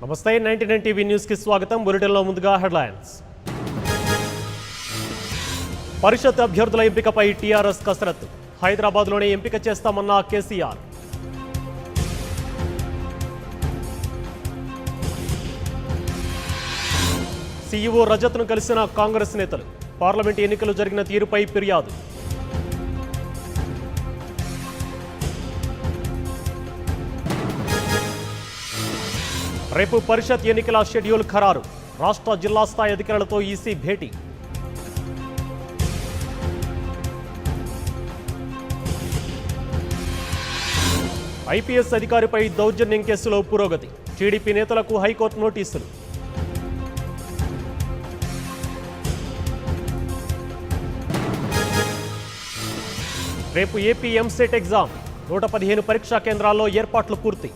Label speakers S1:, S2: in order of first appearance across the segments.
S1: నమస్తే 99 TV news కి స్వాగతం. బులెటిన్లో ముందుగా హెడ్లైన్స్. పరిషత్ అభ్యర్థుల ఎంపికపై టీఆర్ఎస్ కసరత్తు. హైదరాబాద్లోనే ఎంపిక చేస్తామన్న కేసీఆర్. సీఈఓ రజత్ను కలిసిన కాంగ్రెస్ నేతలు. పార్లమెంట్ ఎన్నికలు జరిగిన తీరుపై ఫిర్యాదు. రేపు పరిషత్ ఎన్నికల షెడ్యూల్ ఖరారు. రాష్ట్ర జిల్లా స్థాయి అధికారులతో ఈసీ భేటీ. ఐపీఎస్ అధికారిపై దౌర్జన్యం కేసులో పురోగతి. టీడీపీ నేతలకు హైకోర్టు నోటీసులు. రేపు ఏపీ ఎంసెట్ ఎగ్జామ్. 115 పరీక్షా కేంద్రాల్లో ఏర్పాట్లు పూర్తి.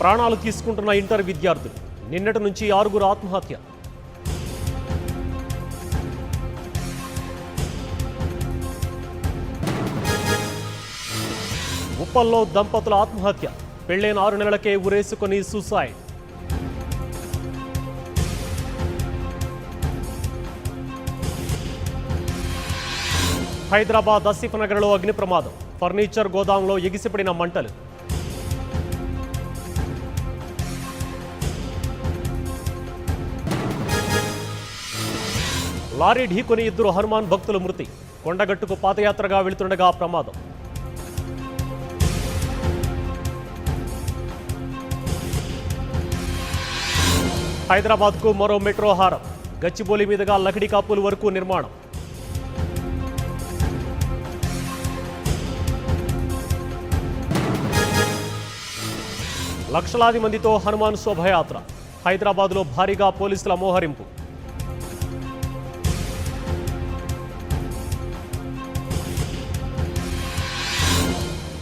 S1: ప్రాణాలు తీసుకుంటున్న ఇంటర్ విద్యార్థులు. నిన్నటి నుంచి 6 ఆత్మహత్య. ఉప్పల్లో దంపతుల ఆత్మహత్య. పెళ్లైన 6 నెలలకే ఉరేసుకొని సూసైడ్. హైదరాబాద్ ఆసిఫ్ నగర్లో అగ్ని ప్రమాదం. ఫర్నిచర్ గోదాంలో ఎగిసిపడిన మంటలు. లారీ ఢీకొని 2 హనుమాన్ భక్తులు మృతి. కొండగట్టుకు పాదయాత్రగా వెళుతుండగా ప్రమాదం. హైదరాబాద్కు మరో మెట్రో హారం. గచ్చిబౌలి మీదుగా లకిడికాపుల్ వరకు నిర్మాణం. లక్షలాది మందితో హనుమాన్ శోభయాత్ర. హైదరాబాద్లో భారీగా పోలీసుల మోహరింపు.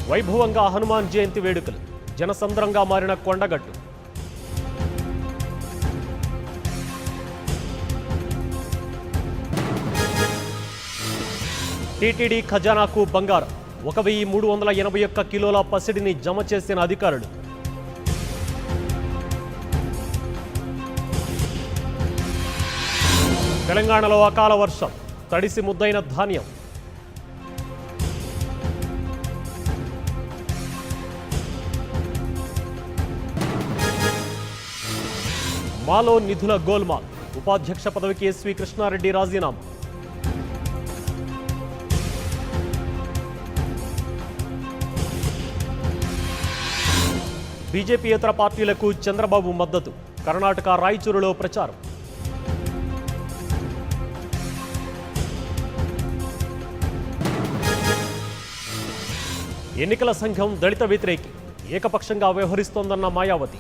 S1: వైభవంగా హనుమాన్ జయంతి వేడుకలు. జనసంద్రంగా మారిన కొండగట్టు. టీటీడీ ఖజానాకు బంగారం. 1381 కిలోల పసిడిని జమ చేసిన అధికారులు. తెలంగాణలో అకాల వర్షం. తడిసి ముద్దైన ధాన్యం. మాలో నిధుల గోల్మాల్. ఉపాధ్యక్ష పదవికి ఎస్వి కృష్ణారెడ్డి రాజీనామా. బీజేపీయేతర పార్టీలకు చంద్రబాబు మద్దతు. కర్ణాటక రాయచూరులో ప్రచారం. ఎన్నికల సంఘం దళిత వ్యతిరేకి. ఏకపక్షంగా వ్యవహరిస్తోందన్న మాయావతి.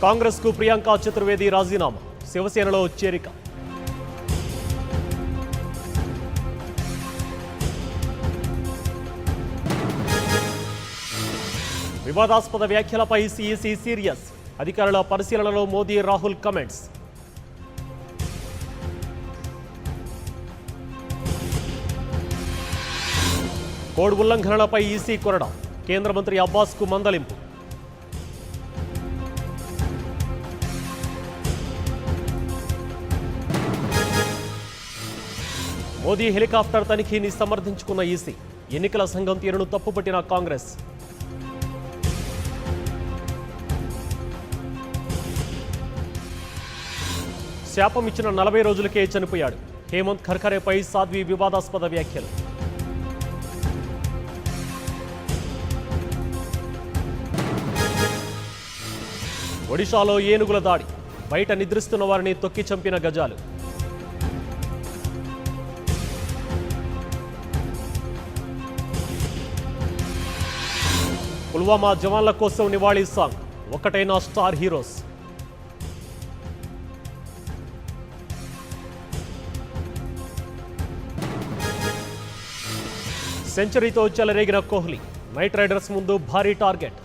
S1: కాంగ్రెస్కు ప్రియాంక చతుర్వేది రాజీనామా. శివసేనలో చేరిక. వివాదాస్పద వ్యాఖ్యలపై సీఈసీ సీరియస్. అధికారుల పరిశీలనలో మోదీ రాహుల్ కమెంట్స్. కోడ్ ఉల్లంఘనలపై ఈసీ కొరడా. కేంద్ర మంత్రి అబ్బాస్కు మందలింపు. మోదీ హెలికాప్టర్ తనిఖీని సమర్థించుకున్న ఈసీ. ఎన్నికల సంఘం తీరును తప్పుపట్టిన కాంగ్రెస్. శాపం ఇచ్చిన 40 రోజులకే చనిపోయాడు. హేమంత్ ఖర్ఖరేపై సాధ్వి వివాదాస్పద వ్యాఖ్యలు. ఒడిశాలో ఏనుగుల దాడి. బయట నిద్రిస్తున్న వారిని తొక్కి చంపిన గజాలు. పుల్వామా జవాన్ల కోసం నివాళి సాంగ్. ఒక్కటైన star heroes. సెంచరీతో చెలరేగిన కోహ్లీ. నైట్ రైడర్స్ ముందు భారీ టార్గెట్.